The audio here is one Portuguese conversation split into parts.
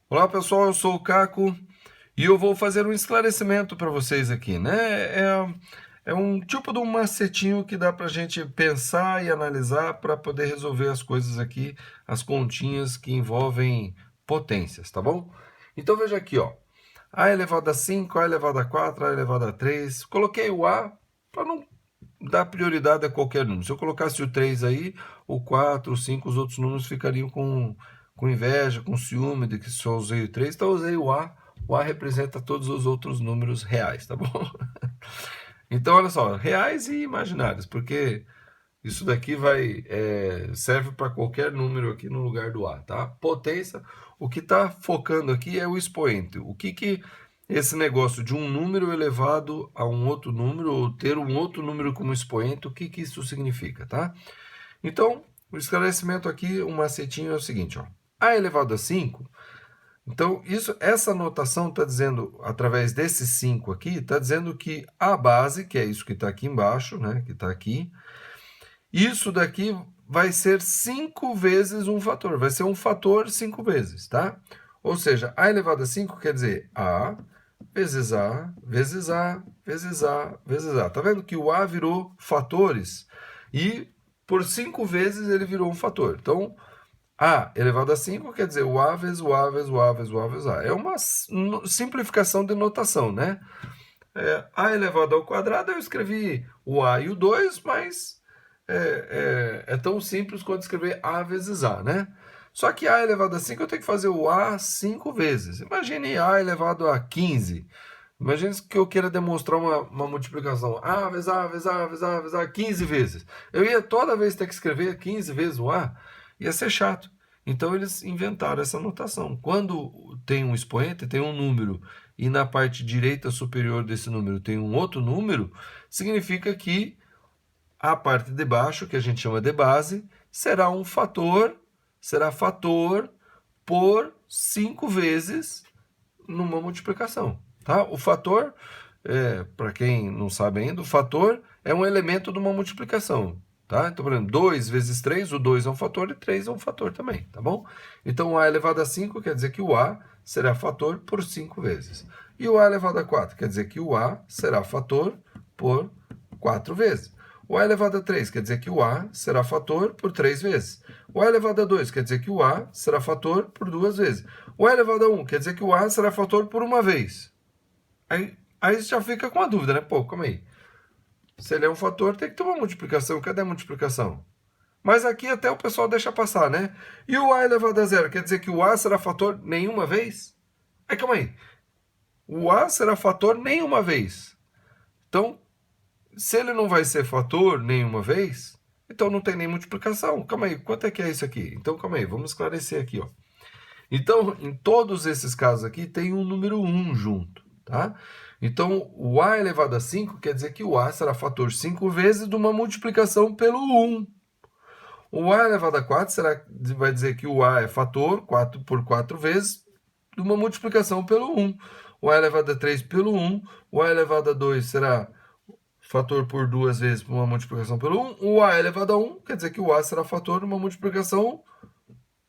Olá pessoal, eu sou o Caco e eu vou fazer um esclarecimento para vocês aqui, né? É um tipo de um macetinho que dá para a gente pensar e analisar para poder resolver as coisas aqui, as continhas que envolvem potências, tá bom? Então veja aqui, ó. A elevado a 5, A elevado a 4, A elevado a 3. Coloquei o A para não dar prioridade a qualquer número. Se eu colocasse o 3 aí, o 4, o 5, os outros números ficariam com inveja, com ciúme de que só usei o 3, então eu usei o A. O A representa todos os outros números reais, tá bom? Então, olha só, reais e imaginários, porque isso daqui serve para qualquer número aqui no lugar do A, tá? Potência, o que está focando aqui é o expoente. O que esse negócio de um número elevado a um outro número, ou ter um outro número como expoente, o que isso significa, tá? Então, o esclarecimento aqui, um macetinho é o seguinte, ó. A elevado a 5, então essa notação está dizendo, através desses 5 aqui, está dizendo que a base, que é isso que está aqui embaixo, né, que está aqui, isso daqui vai ser 5 vezes um fator, vai ser um fator 5 vezes, tá? Ou seja, a elevado a 5 quer dizer A vezes A, vezes A, vezes A, vezes A. Tá vendo que o A virou fatores e por 5 vezes ele virou um fator. Então, A elevado a 5 quer dizer o A vezes o A vezes o A vezes o A vezes o A. É uma simplificação de notação, né? A elevado ao quadrado eu escrevi o A e o 2, mas é tão simples quanto escrever A vezes A, né? Só que A elevado a 5 eu tenho que fazer o A 5 vezes. Imagine A elevado a 15. Imagine que eu queira demonstrar uma multiplicação. A vezes A vezes A vezes A vezes A 15 vezes. Eu ia toda vez ter que escrever 15 vezes o A. Ia ser chato. Então eles inventaram essa notação. Quando tem um expoente, tem um número, e na parte direita superior desse número tem um outro número, significa que a parte de baixo, que a gente chama de base, será fator por 5 vezes numa multiplicação. Tá? O fator, para quem não sabe ainda, o fator é um elemento de uma multiplicação. Tá? Então, por exemplo, 2 vezes 3, o 2 é um fator e 3 é um fator também, tá bom? Então, A elevado a 5 quer dizer que o A será fator por 5 vezes. E o A elevado a 4 quer dizer que o A será fator por 4 vezes. O A elevado a 3 quer dizer que o A será fator por 3 vezes. O A elevado a 2 quer dizer que o A será fator por 2 vezes. O A elevado a 1 quer dizer que o A será fator por uma vez. Aí já fica com a dúvida, né? Pô, calma aí. Se ele é um fator, tem que ter uma multiplicação. Cadê a multiplicação? Mas aqui até o pessoal deixa passar, né? E o A elevado a 0 quer dizer que o A será fator nenhuma vez? Aí, calma aí. O A será fator nenhuma vez. Então, se ele não vai ser fator nenhuma vez, então não tem nem multiplicação. Calma aí, quanto é que é isso aqui? Então, calma aí, vamos esclarecer aqui, ó. Então, em todos esses casos aqui, tem um número 1 junto, tá? Então, o A elevado a 5 quer dizer que o A será fator 5 vezes de uma multiplicação pelo 1. O A elevado a 4 vai dizer que o A é fator 4 por 4 vezes de uma multiplicação pelo 1. O A elevado a 3 pelo 1. O A elevado a 2 será fator por 2 vezes por uma multiplicação pelo 1. O A elevado a 1 quer dizer que o A será fator de uma multiplicação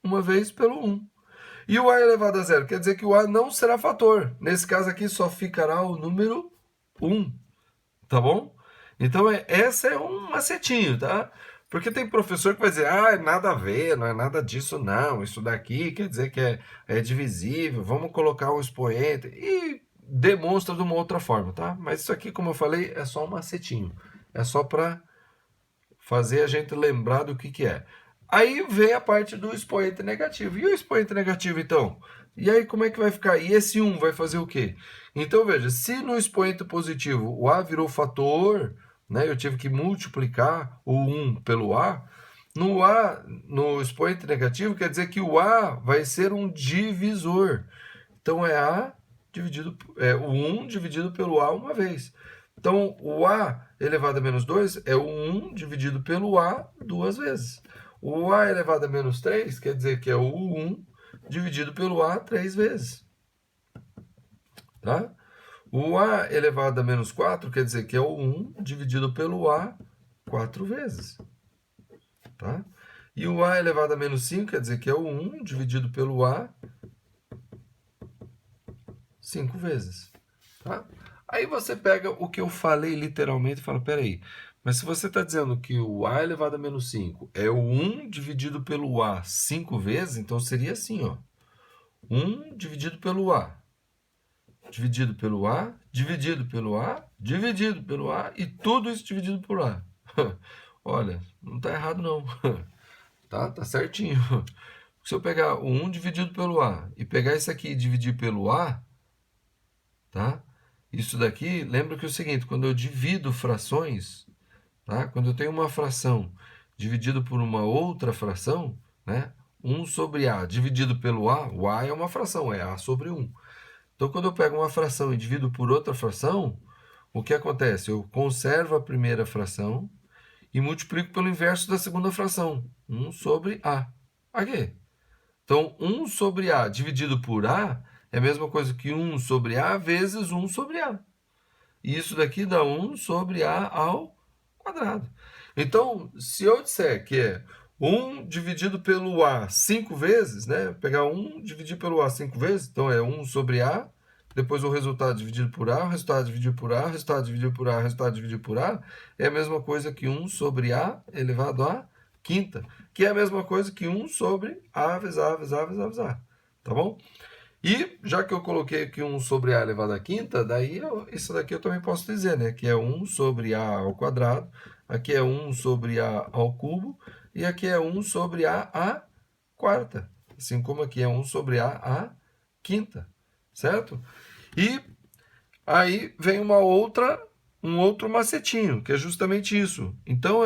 uma vez pelo 1. E o A elevado a 0 quer dizer que o A não será fator. Nesse caso aqui só ficará o número 1, tá bom? Então essa é um macetinho, tá? Porque tem professor que vai dizer, nada a ver, não é nada disso não, isso daqui quer dizer que é divisível, vamos colocar um expoente, e demonstra de uma outra forma, tá? Mas isso aqui, como eu falei, é só um macetinho, é só para fazer a gente lembrar do que é. Aí vem a parte do expoente negativo. E o expoente negativo, então? E aí como é que vai ficar? E esse 1 vai fazer o quê? Então, veja, se no expoente positivo o A virou fator, né, eu tive que multiplicar o 1 pelo A, no expoente negativo, quer dizer que o A vai ser um divisor. Então, o 1 dividido pelo A uma vez. Então, o A elevado a menos 2 é o 1 dividido pelo A duas vezes. O A elevado a menos 3 quer dizer que é o 1 dividido pelo A 3 vezes. Tá? O A elevado a menos 4 quer dizer que é o 1 dividido pelo A 4 vezes. Tá? E o A elevado a menos 5 quer dizer que é o 1 dividido pelo A 5 vezes, tá? Aí você pega o que eu falei literalmente e fala, peraí, mas se você está dizendo que o a elevado a menos 5 é o 1 dividido pelo a 5 vezes, então seria assim, ó. 1 dividido pelo a, dividido pelo a, dividido pelo a, dividido pelo a, e tudo isso dividido por a. Olha, não está errado não. Tá certinho. Se eu pegar o 1 dividido pelo a e pegar isso aqui e dividir pelo a, tá? Isso daqui, lembra que é o seguinte, quando eu divido frações, tá? Quando eu tenho uma fração dividido por uma outra fração, né? 1 sobre a dividido pelo a, o a é uma fração, é a sobre 1. Então, quando eu pego uma fração e divido por outra fração, o que acontece? Eu conservo a primeira fração e multiplico pelo inverso da segunda fração, 1 sobre a. Aqui. Então, 1 sobre a dividido por a é a mesma coisa que 1 sobre a vezes 1 sobre a. E isso daqui dá 1 sobre a ao quadrado. Então, se eu disser que é 1 dividido pelo a 5 vezes, né? Pegar 1 dividir pelo a 5 vezes, então é 1 sobre a, depois o resultado dividido por a, o resultado dividido por a, o resultado dividido por a, o resultado dividido por a, é a mesma coisa que 1 sobre a elevado a quinta, que é a mesma coisa que 1 sobre a vezes a vezes a vezes a vezes a, tá bom? E já que eu coloquei aqui 1 sobre a elevado à quinta, daí isso daqui eu também posso dizer, né? Que é 1 sobre a ao quadrado, aqui é 1 sobre a ao cubo, e aqui é 1 sobre a à quarta. Assim como aqui é 1 sobre a à quinta, certo? E aí vem um outro macetinho, que é justamente isso. Então,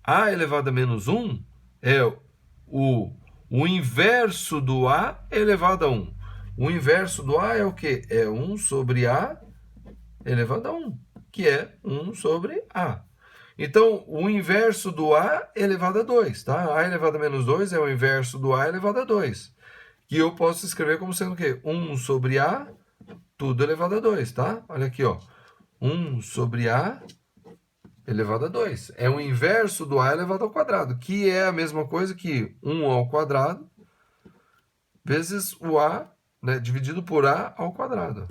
a elevado a menos 1 é o inverso do a elevado a 1. O inverso do a é o quê? É 1 sobre a elevado a 1, que é 1 sobre a. Então, o inverso do a elevado a 2, tá? A elevado a menos 2 é o inverso do a elevado a 2, que eu posso escrever como sendo o quê? 1 sobre a, tudo elevado a 2, tá? Olha aqui, ó. 1 sobre a elevado a 2. É o inverso do a elevado ao quadrado, que é a mesma coisa que 1 ao quadrado vezes o a, né, dividido por a ao quadrado.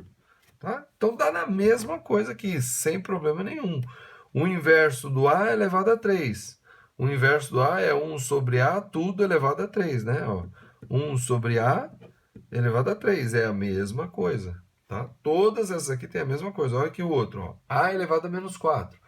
Tá? Então dá na mesma coisa aqui, sem problema nenhum. O inverso do a é elevado a 3. O inverso do a é 1 sobre a, tudo elevado a 3, né? Ó, 1 sobre a elevado a 3, é a mesma coisa. Tá? Todas essas aqui têm a mesma coisa. Olha aqui o outro, ó. A elevado a menos 4.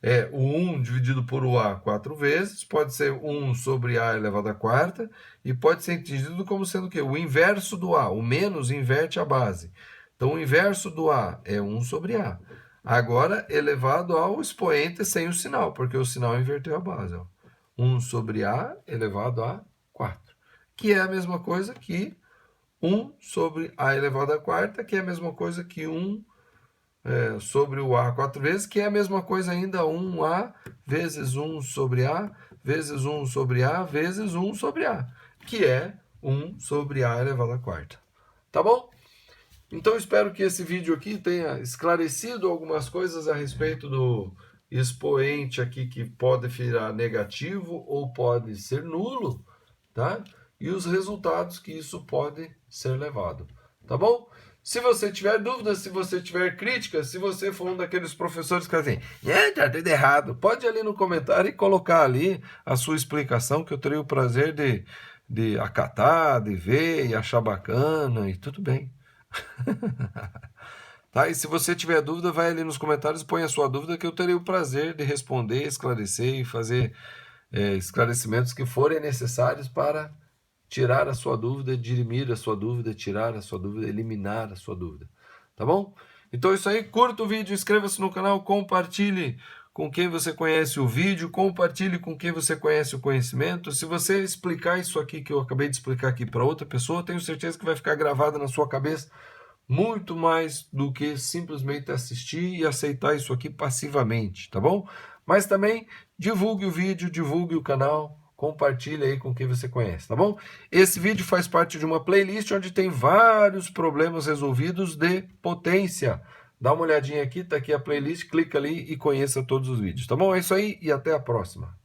É o 1 dividido por o a 4 vezes, pode ser 1 sobre a elevado à quarta, e pode ser entendido como sendo o quê? O inverso do a, o menos inverte a base. Então, o inverso do a é 1 sobre a. Agora, elevado ao expoente sem o sinal, porque o sinal inverteu a base. Ó. 1 sobre a elevado a 4, que é a mesma coisa que 1 sobre a elevado à quarta, que é a mesma coisa que 1 sobre o a 4 vezes, que é a mesma coisa ainda 1a vezes 1 sobre a, vezes 1 sobre a, vezes 1 sobre a, que é 1 sobre a elevado à quarta. Tá bom? Então, espero que esse vídeo aqui tenha esclarecido algumas coisas a respeito do expoente aqui, que pode virar negativo ou pode ser nulo, tá? E os resultados que isso pode ser levado. Tá bom? Se você tiver dúvidas, se você tiver críticas, se você for um daqueles professores que dizem, tá tudo errado, pode ir ali no comentário e colocar ali a sua explicação, que eu terei o prazer de acatar, de ver e achar bacana, e tudo bem. Tá? E se você tiver dúvida, vai ali nos comentários e põe a sua dúvida, que eu terei o prazer de responder, esclarecer e fazer esclarecimentos que forem necessários para tirar a sua dúvida, dirimir a sua dúvida, tirar a sua dúvida, eliminar a sua dúvida. Tá bom? Então é isso aí, curta o vídeo, inscreva-se no canal, compartilhe com quem você conhece o vídeo, compartilhe com quem você conhece o conhecimento. Se você explicar isso aqui que eu acabei de explicar aqui para outra pessoa, tenho certeza que vai ficar gravado na sua cabeça muito mais do que simplesmente assistir e aceitar isso aqui passivamente, tá bom? Mas também divulgue o vídeo, divulgue o canal, compartilhe aí com quem você conhece, tá bom? Esse vídeo faz parte de uma playlist onde tem vários problemas resolvidos de potência. Dá uma olhadinha aqui, tá aqui a playlist, clica ali e conheça todos os vídeos, tá bom? É isso aí e até a próxima.